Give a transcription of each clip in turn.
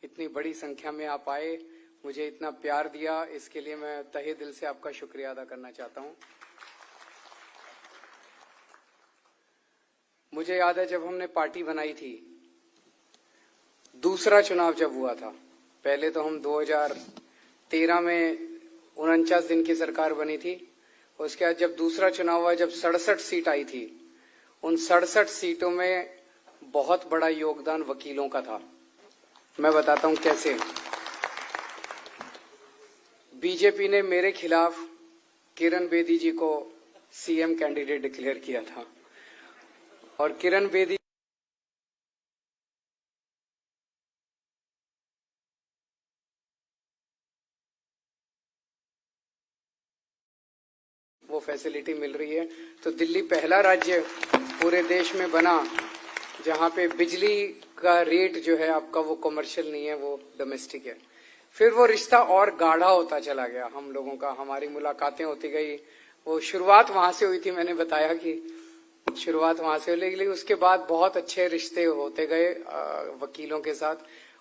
इतनी बड़ी संख्या में आप आए, मुझे इतना प्यार दिया, इसके लिए मैं तहे दिल से आपका शुक्रिया अदा करना चाहता हूं। मुझे याद है जब हमने पार्टी बनाई थी, दूसरा चुनाव जब हुआ था, पहले तो हम 2013 में 49 दिन की सरकार बनी थी। उसके बाद जब दूसरा चुनाव हुआ, जब 67 सीट आई थी, उन 67 सीटों में बहुत बड़ा योगदान वकीलों का था। मैं बताता हूं कैसे। बीजेपी ने मेरे खिलाफ किरण बेदी जी को सीएम कैंडिडेट डिक्लेयर किया था और किरण बेदी वो फैसिलिटी मिल रही है। तो दिल्ली पहला राज्य पूरे देश में बना जहां पे बिजली का रेट जो है आपका वो कमर्शियल नहीं है, वो डोमेस्टिक है। फिर वो रिश्ता और गाढ़ा होता चला गया हम लोगों का, हमारी मुलाकातें होती गई। वो शुरुआत वहां से हुई थी, मैंने बताया कि शुरुआत वहां से, लेकिन उसके बाद बहुत अच्छे रिश्ते होते गए वकीलों के साथ।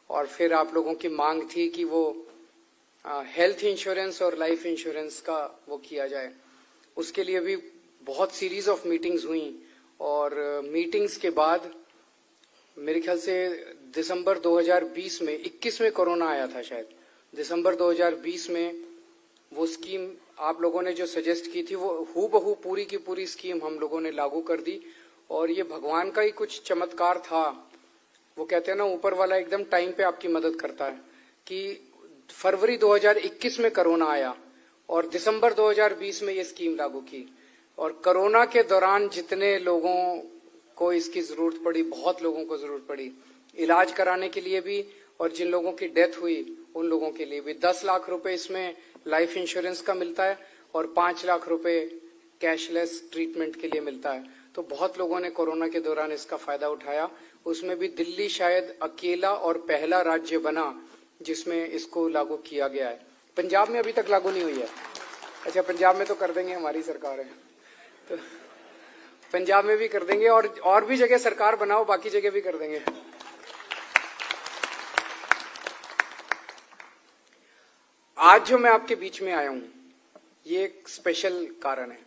और फिर आप लोगों की मांग थी कि वो हेल्थ इंश्योरेंस और लाइफ इंश्योरेंस का वो किया जाए, उसके लिए भी बहुत सीरीज ऑफ मीटिंग्स हुई। और मीटिंग्स के बाद मेरे ख्याल से दिसंबर 2020 में, 21 में कोरोना आया था शायद, दिसंबर 2020 में वो स्कीम आप लोगों ने जो सजेस्ट की थी वो हूबहू पूरी की पूरी स्कीम हम लोगों ने लागू कर दी। और ये भगवान का ही कुछ चमत्कार था। वो कहते हैं ना, ऊपर वाला एकदम टाइम पे आपकी मदद करता है। कि फरवरी 2021 में कोरोना आया और दिसंबर 2020 में ये स्कीम लागू की। और कोरोना के दौरान जितने लोगों को इसकी जरूरत पड़ी, बहुत लोगों को जरूरत पड़ी इलाज कराने के लिए भी, और जिन लोगों की डेथ हुई उन लोगों के लिए भी 10 लाख रुपए इसमें लाइफ इंश्योरेंस का मिलता है और 5 लाख रुपए कैशलेस ट्रीटमेंट के लिए मिलता है। तो बहुत लोगों ने कोरोना के दौरान इसका फायदा उठाया। उसमें भी दिल्ली शायद अकेला और पहला राज्य बना जिसमें इसको लागू किया गया है। पंजाब में अभी तक लागू नहीं हुई है। अच्छा, पंजाब में तो कर देंगे, हमारी सरकार है, तो पंजाब में भी कर देंगे और भी जगह सरकार बनाओ, बाकी जगह भी कर देंगे। आज जो मैं आपके बीच में आया हूं, ये एक स्पेशल कारण है।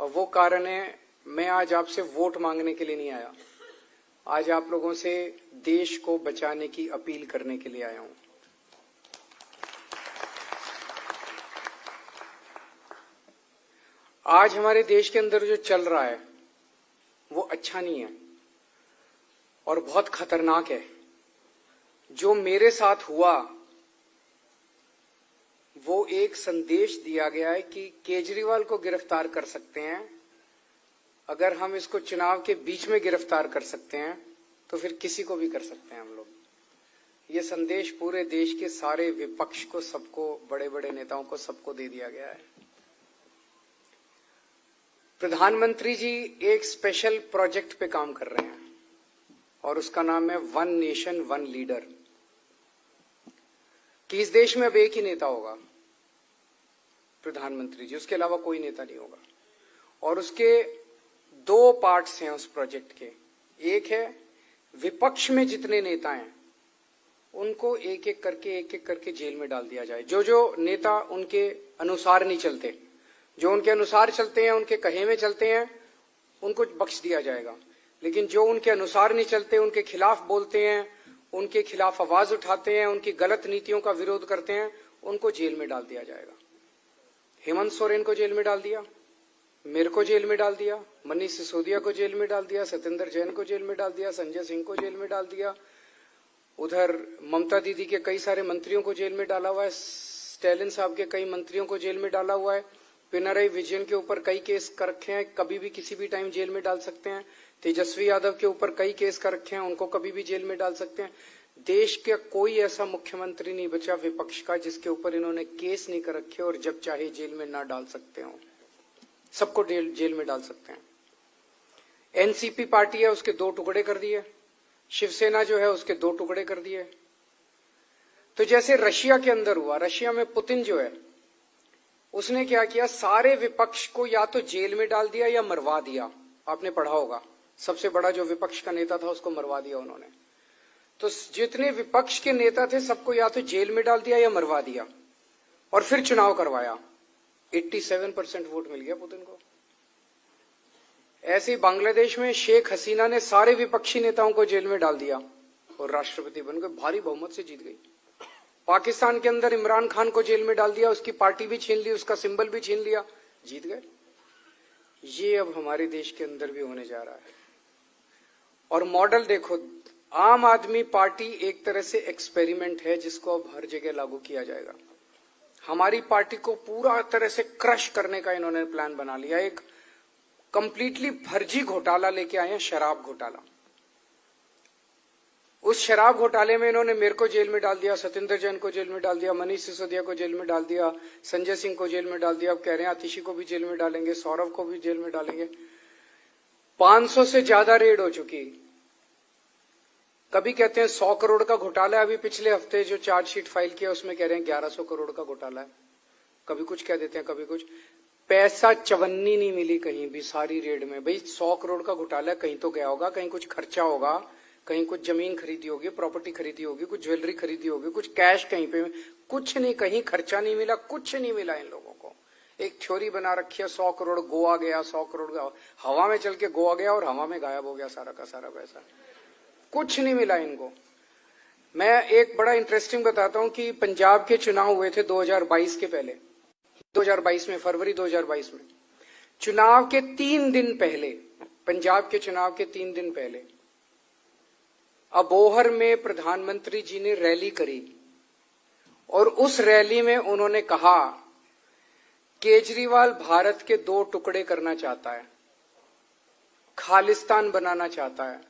और वो कारण है, मैं आज आपसे वोट मांगने के लिए नहीं आया। आज आप लोगों से देश को बचाने की अपील करने के लिए आया हूं। आज हमारे देश के अंदर जो चल रहा है वो अच्छा नहीं है और बहुत खतरनाक है। जो मेरे साथ हुआ वो एक संदेश दिया गया है कि केजरीवाल को गिरफ्तार कर सकते हैं, अगर हम इसको चुनाव के बीच में गिरफ्तार कर सकते हैं तो फिर किसी को भी कर सकते हैं हम लोग। ये संदेश पूरे देश के सारे विपक्ष को, सबको, बड़े बड़े नेताओं को, सबको दे दिया गया है। प्रधानमंत्री जी एक स्पेशल प्रोजेक्ट पे काम कर रहे हैं और उसका नाम है वन नेशन वन लीडर। कि इस देश में अब एक ही नेता होगा, प्रधानमंत्री जी, उसके अलावा कोई नेता नहीं होगा। और उसके 2 पार्ट्स हैं उस प्रोजेक्ट के। एक है विपक्ष में जितने नेता हैं उनको एक एक करके जेल में डाल दिया जाए। जो नेता उनके अनुसार नहीं चलते, जो उनके अनुसार चलते हैं, उनके कहे में चलते हैं, उनको बख्श दिया जाएगा। लेकिन जो उनके अनुसार नहीं चलते, उनके खिलाफ बोलते हैं, उनके खिलाफ आवाज उठाते हैं, उनकी गलत नीतियों का विरोध करते हैं, उनको जेल में डाल दिया जाएगा। हेमंत सोरेन को जेल में डाल दिया, मेरे को जेल में डाल दिया, मनीष सिसोदिया को जेल में डाल दिया, सत्येंद्र जैन को जेल में डाल दिया, संजय सिंह को जेल में डाल दिया। उधर ममता दीदी के कई सारे मंत्रियों को जेल में डाला हुआ है, स्टैलिन साहब के कई मंत्रियों को जेल में डाला हुआ है, पिनराई विजयन के ऊपर कई केस कर रखे हैं, कभी भी किसी भी टाइम जेल में डाल सकते हैं। तेजस्वी यादव के ऊपर कई केस कर रखे हैं, उनको कभी भी जेल में डाल सकते हैं। देश का कोई ऐसा मुख्यमंत्री नहीं बचा विपक्ष का जिसके ऊपर इन्होंने केस नहीं कर रखे और जब चाहे जेल में ना डाल सकते हो। सबको जेल में डाल सकते हैं। एनसीपी पार्टी है, उसके 2 टुकड़े कर दिए। शिवसेना जो है उसके 2 टुकड़े कर दिए। तो जैसे रशिया के अंदर हुआ, रशिया में पुतिन जो है उसने क्या किया, सारे विपक्ष को या तो जेल में डाल दिया या मरवा दिया। आपने पढ़ा होगा, सबसे बड़ा जो विपक्ष का नेता था उसको मरवा दिया उन्होंने। तो जितने विपक्ष के नेता थे सबको या तो जेल में डाल दिया या मरवा दिया, और फिर चुनाव करवाया। 87% वोट मिल गया पुतिन को। ऐसे ही बांग्लादेश में शेख हसीना ने सारे विपक्षी नेताओं को जेल में डाल दिया और राष्ट्रपति बनकर भारी बहुमत से जीत गई। पाकिस्तान के अंदर इमरान खान को जेल में डाल दिया, उसकी पार्टी भी छीन ली, उसका सिंबल भी छीन लिया, जीत गए। ये अब हमारे देश के अंदर भी होने जा रहा है। और मॉडल देखो, आम आदमी पार्टी एक तरह से एक्सपेरिमेंट है जिसको अब हर जगह लागू किया जाएगा। हमारी पार्टी को पूरा तरह से क्रश करने का इन्होंने प्लान बना लिया। एक कंप्लीटली फर्जी घोटाला लेके आए हैं, शराब घोटाला। उस शराब घोटाले में इन्होंने मेरे को जेल में डाल दिया, सत्येंद्र जैन को जेल में डाल दिया, मनीष सिसोदिया को जेल में डाल दिया, संजय सिंह को जेल में डाल दिया। अब कह रहे हैं आतिशी को भी जेल में डालेंगे, सौरभ को भी जेल में डालेंगे। 500 से ज्यादा रेड हो चुकी। कभी कहते हैं 100 करोड़ का घोटाला है। अभी पिछले हफ्ते जो चार्जशीट फाइल किया उसमें कह रहे हैं 1100 करोड़ का घोटाला है। कभी कुछ कह देते हैं, कभी कुछ। पैसा चवन्नी नहीं मिली कहीं भी सारी रेड में। भाई 100 करोड़ का घोटाला है, कहीं तो गया होगा, कहीं कुछ खर्चा होगा, कहीं कुछ जमीन खरीदी होगी, प्रॉपर्टी खरीदी होगी, कुछ ज्वेलरी खरीदी होगी, कुछ कैश कहीं पे। कुछ नहीं, कहीं खर्चा नहीं मिला, कुछ नहीं मिला इन लोगों को। एक थ्योरी बना रखी है 100 करोड़ गोवा गया, 100 करोड़ हवा में चल के गोवा गया और हवा में गायब हो गया सारा का सारा पैसा। कुछ नहीं मिला इनको। मैं एक बड़ा इंटरेस्टिंग बताता हूं कि पंजाब के चुनाव हुए थे 2022 के पहले, 2022 में, फरवरी 2022 में। चुनाव के 3 दिन पहले, पंजाब के चुनाव के 3 दिन पहले अबोहर में प्रधानमंत्री जी ने रैली करी और उस रैली में उन्होंने कहा केजरीवाल भारत के 2 टुकड़े करना चाहता है, खालिस्तान बनाना चाहता है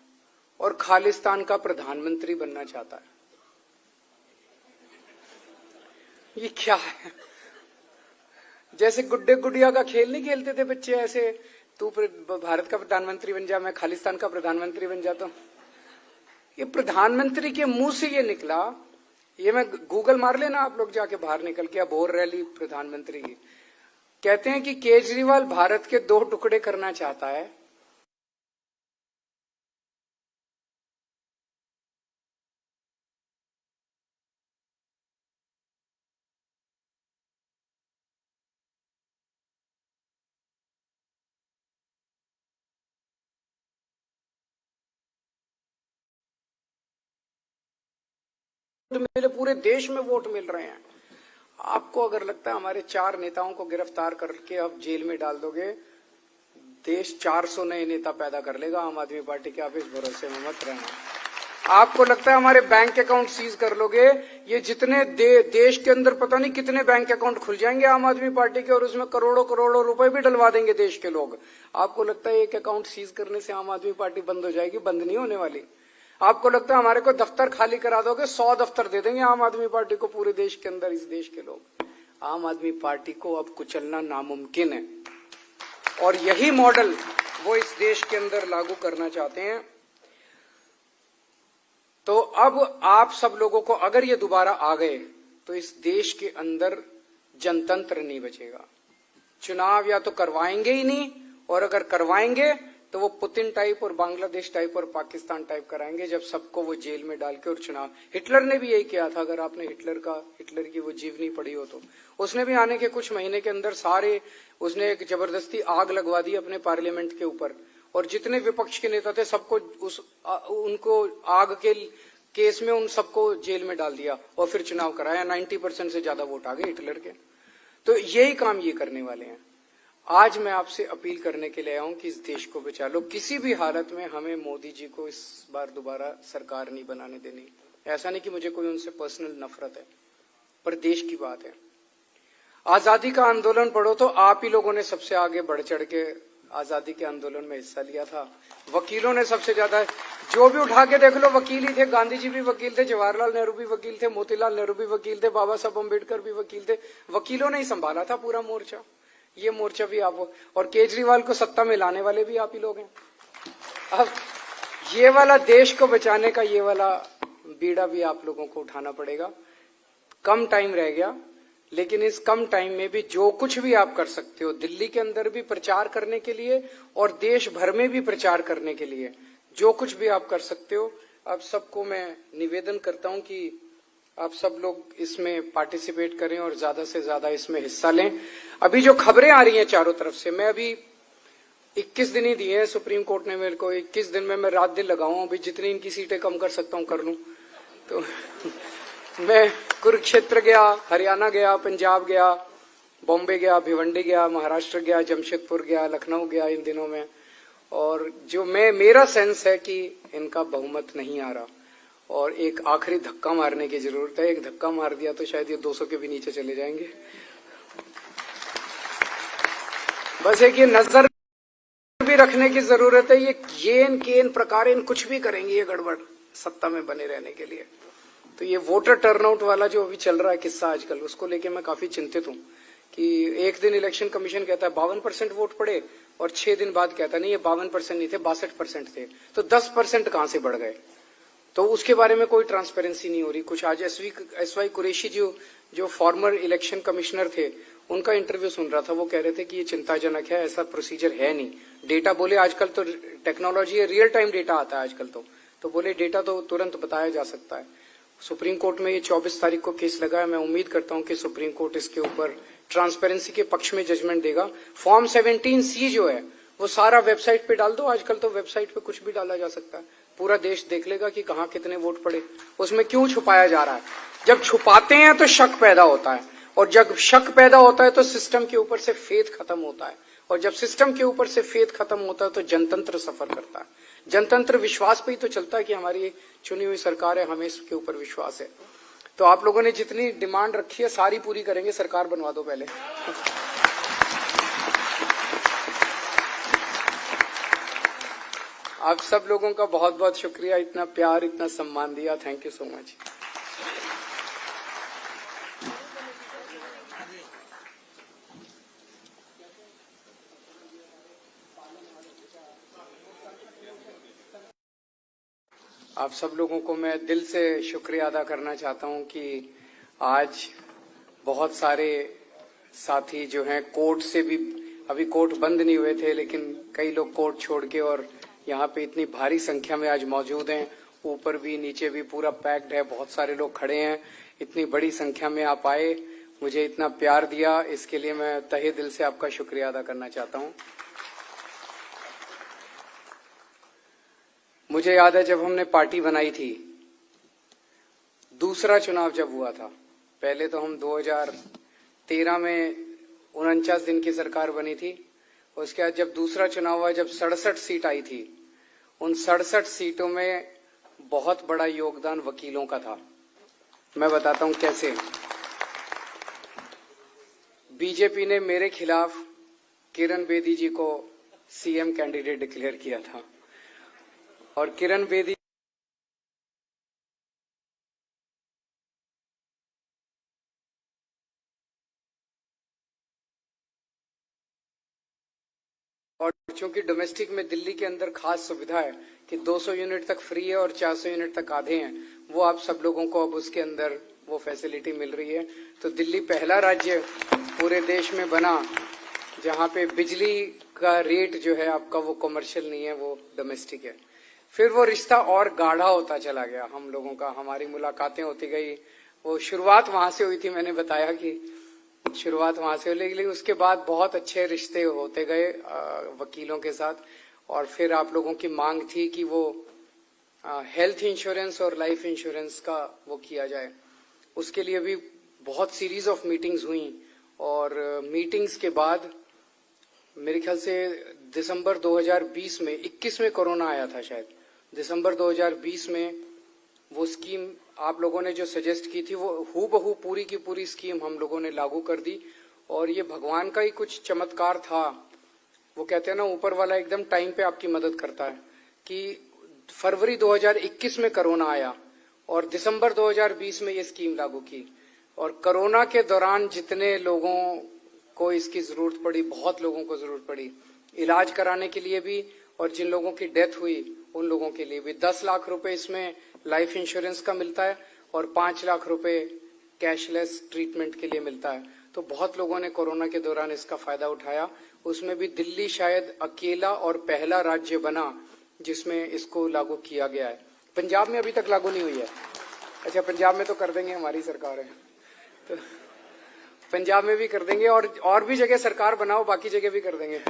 और खालिस्तान का प्रधानमंत्री बनना चाहता है। ये क्या है? जैसे गुड्डे गुड़िया का खेल नहीं खेलते थे बच्चे, ऐसे तू भारत का प्रधानमंत्री बन जा, मैं खालिस्तान का प्रधानमंत्री बन जाता हूं। ये प्रधानमंत्री के मुंह से ये निकला। ये मैं गूगल मार लेना आप लोग जाके बाहर निकल के, अबोहर रैली प्रधानमंत्री की। कहते हैं कि केजरीवाल भारत के 2 टुकड़े करना चाहता है। मिले, पूरे देश में वोट मिल रहे हैं। आपको अगर लगता है हमारे 4 नेताओं को गिरफ्तार करके अब जेल में डाल दोगे, देश 400 नए नेता पैदा कर लेगा आम आदमी पार्टी के। आप इस भरोसे में मत रहना। आपको लगता है हमारे बैंक अकाउंट सीज कर लोगे, ये जितने देश के अंदर पता नहीं कितने बैंक अकाउंट खुल जाएंगे आम आदमी पार्टी के और उसमें करोड़ों करोड़ों रुपए भी डलवा देंगे देश के लोग। आपको लगता है एक अकाउंट सीज करने से आम आदमी पार्टी बंद हो जाएगी? बंद नहीं होने वाली। आपको लगता है हमारे को दफ्तर खाली करा दोगे, 100 दफ्तर दे देंगे आम आदमी पार्टी को पूरे देश के अंदर, इस देश के लोग। आम आदमी पार्टी को अब कुचलना नामुमकिन है और यही मॉडल वो इस देश के अंदर लागू करना चाहते हैं। तो अब आप सब लोगों को अगर ये दोबारा आ गए तो इस देश के अंदर जनतंत्र नहीं बचेगा। चुनाव या तो करवाएंगे ही नहीं, और अगर करवाएंगे तो वो पुतिन टाइप और बांग्लादेश टाइप और पाकिस्तान टाइप कराएंगे, जब सबको वो जेल में डाल के और चुनाव। हिटलर ने भी यही किया था। अगर आपने हिटलर की वो जीवनी पढ़ी हो तो उसने भी आने के कुछ महीने के अंदर सारे, उसने एक जबरदस्ती आग लगवा दी अपने पार्लियामेंट के ऊपर और जितने विपक्ष के नेता थे सबको उनको आग के केस में उन सबको जेल में डाल दिया और फिर चुनाव कराया। 90% से ज्यादा वोट आ गए हिटलर के। तो यही काम ये करने वाले हैं। आज मैं आपसे अपील करने के लिए आया हूं कि इस देश को बचा लो। किसी भी हालत में हमें मोदी जी को इस बार दोबारा सरकार नहीं बनाने देनी। ऐसा नहीं कि मुझे कोई उनसे पर्सनल नफरत है, पर देश की बात है। आजादी का आंदोलन पढ़ो तो आप ही लोगों ने सबसे आगे बढ़ चढ़ के आजादी के आंदोलन में हिस्सा लिया था। वकीलों ने सबसे ज्यादा, जो भी उठा के देख लो वकील ही थे। गांधी जी भी वकील थे, जवाहरलाल नेहरू भी वकील थे, मोतीलाल नेहरू भी वकील थे, बाबा साहब अम्बेडकर भी वकील थे। वकीलों ने ही संभाला था पूरा मोर्चा। ये मोर्चा भी आप, और केजरीवाल को सत्ता में लाने वाले भी आप ही लोग हैं। अब ये वाला देश को बचाने का ये वाला बीड़ा भी आप लोगों को उठाना पड़ेगा। कम टाइम रह गया, लेकिन इस कम टाइम में भी जो कुछ भी आप कर सकते हो, दिल्ली के अंदर भी प्रचार करने के लिए और देश भर में भी प्रचार करने के लिए जो कुछ भी आप कर सकते हो आप सबको मैं निवेदन करता हूं कि आप सब लोग इसमें पार्टिसिपेट करें और ज्यादा से ज्यादा इसमें हिस्सा लें। अभी जो खबरें आ रही हैं चारों तरफ से, मैं अभी 21 दिन ही दिए हैं सुप्रीम कोर्ट ने मेरे को, 21 दिन में मैं रात दिन लगाऊं, अभी जितनी इनकी सीटें कम कर सकता हूं कर लूं। तो मैं कुरुक्षेत्र गया, हरियाणा गया, पंजाब गया, बॉम्बे गया, भिवंडी गया, महाराष्ट्र गया, जमशेदपुर गया, लखनऊ गया इन दिनों में, और जो मेरा सेंस है कि इनका बहुमत नहीं आ रहा और एक आखिरी धक्का मारने की जरूरत है। एक धक्का मार दिया तो शायद ये 200 के भी नीचे चले जाएंगे। बस एक ये नजर भी रखने की जरूरत है, ये केन प्रकार कुछ भी करेंगे ये गड़बड़ सत्ता में बने रहने के लिए। तो ये वोटर टर्नआउट वाला जो अभी चल रहा है किस्सा आजकल, उसको लेके मैं काफी चिंतित हूं कि एक दिन इलेक्शन कमीशन कहता है 52% वोट पड़े और 6 दिन बाद कहता नहीं ये 52% नहीं थे 62% थे, तो 10% कहां से बढ़ गए। तो उसके बारे में कोई ट्रांसपेरेंसी नहीं हो रही। कुछ आज एसवाई कुरैशी जो फॉर्मर इलेक्शन कमिश्नर थे, उनका इंटरव्यू सुन रहा था, वो कह रहे थे कि ये चिंताजनक है, ऐसा प्रोसीजर है नहीं। डेटा बोले आजकल तो टेक्नोलॉजी है, रियल टाइम डेटा आता है आजकल, तो बोले डेटा तो तुरंत बताया जा सकता है। सुप्रीम कोर्ट में ये 24 तारीख को केस लगा है, मैं उम्मीद करता हूं कि सुप्रीम कोर्ट इसके ऊपर ट्रांसपेरेंसी के पक्ष में जजमेंट देगा। फॉर्म 17C जो है वो सारा वेबसाइट पे डाल दो, आजकल तो वेबसाइट पे कुछ भी डाला जा सकता है, पूरा देश देख लेगा कि कहाँ कितने वोट पड़े। उसमें क्यों छुपाया जा रहा है? जब छुपाते हैं तो शक पैदा होता है, और जब शक पैदा होता है तो सिस्टम के ऊपर से फेथ खत्म होता है, और जब सिस्टम के ऊपर से फेथ खत्म होता है तो जनतंत्र सफर करता है। जनतंत्र विश्वास पे ही तो चलता है कि हमारी चुनी हुई सरकार है, हमें इसके ऊपर विश्वास है। तो आप लोगों ने जितनी डिमांड रखी है सारी पूरी करेंगे, सरकार बनवा दो पहले। आप सब लोगों का बहुत बहुत शुक्रिया, इतना प्यार, इतना सम्मान दिया, थैंक यू सो मच। आप सब लोगों को मैं दिल से शुक्रिया अदा करना चाहता हूं कि आज बहुत सारे साथी जो हैं कोर्ट से भी, अभी कोर्ट बंद नहीं हुए थे लेकिन कई लोग कोर्ट छोड़ के और यहाँ पे इतनी भारी संख्या में आज मौजूद हैं। ऊपर भी नीचे भी पूरा पैक्ड है, बहुत सारे लोग खड़े हैं। इतनी बड़ी संख्या में आप आए, मुझे इतना प्यार दिया, इसके लिए मैं तहे दिल से आपका शुक्रिया अदा करना चाहता हूं। मुझे याद है जब हमने पार्टी बनाई थी, दूसरा चुनाव जब हुआ था, पहले तो हम 2013 में 49 दिन की सरकार बनी थी, उसके बाद जब दूसरा चुनाव हुआ, जब 67 सीट आई थी, उन 67 सीटों में बहुत बड़ा योगदान वकीलों का था। मैं बताता हूं कैसे। बीजेपी ने मेरे खिलाफ किरण बेदी जी को सीएम कैंडिडेट डिक्लेयर किया था, और किरण बेदी और चूंकि डोमेस्टिक में दिल्ली के अंदर खास सुविधा है कि 200 यूनिट तक फ्री है और 400 यूनिट तक आधे हैं, वो आप सब लोगों को अब उसके अंदर वो फैसिलिटी मिल रही है। तो दिल्ली पहला राज्य पूरे देश में बना जहां पे बिजली का रेट जो है आपका वो कमर्शियल नहीं है, वो डोमेस्टिक है। फिर वो रिश्ता और गाढ़ा होता चला गया हम लोगों का, हमारी मुलाकातें होती गई। वो शुरुआत वहां से हुई थी, मैंने बताया कि शुरुआत वहां से हुई, लेकिन उसके बाद बहुत अच्छे रिश्ते होते गए वकीलों के साथ। और फिर आप लोगों की मांग थी कि वो हेल्थ इंश्योरेंस और लाइफ इंश्योरेंस का वो किया जाए, उसके लिए भी बहुत सीरीज ऑफ मीटिंग्स हुई। और मीटिंग्स के बाद मेरे ख्याल से दिसंबर 2020 में, 21 में कोरोना आया था शायद, दिसंबर 2020 में वो स्कीम आप लोगों ने जो सजेस्ट की थी वो हूबहू पूरी की पूरी स्कीम हम लोगों ने लागू कर दी। और ये भगवान का ही कुछ चमत्कार था। वो कहते हैं ना, ऊपर वाला एकदम टाइम पे आपकी मदद करता है, कि फरवरी 2021 में कोरोना आया और दिसंबर 2020 में ये स्कीम लागू की। और कोरोना के दौरान जितने लोगों को इसकी जरूरत पड़ी, बहुत लोगों को जरूरत पड़ी इलाज कराने के लिए भी, और जिन लोगों की डेथ हुई उन लोगों के लिए भी 10 लाख रुपए इसमें लाइफ इंश्योरेंस का मिलता है और 5 लाख रुपए कैशलेस ट्रीटमेंट के लिए मिलता है। तो बहुत लोगों ने कोरोना के दौरान इसका फायदा उठाया। उसमें भी दिल्ली शायद अकेला और पहला राज्य बना जिसमें इसको लागू किया गया है। पंजाब में अभी तक लागू नहीं हुई है। अच्छा, पंजाब में तो कर देंगे, हमारी सरकार है तो पंजाब में भी कर देंगे, और भी जगह सरकार बनाओ, बाकी जगह भी कर देंगे।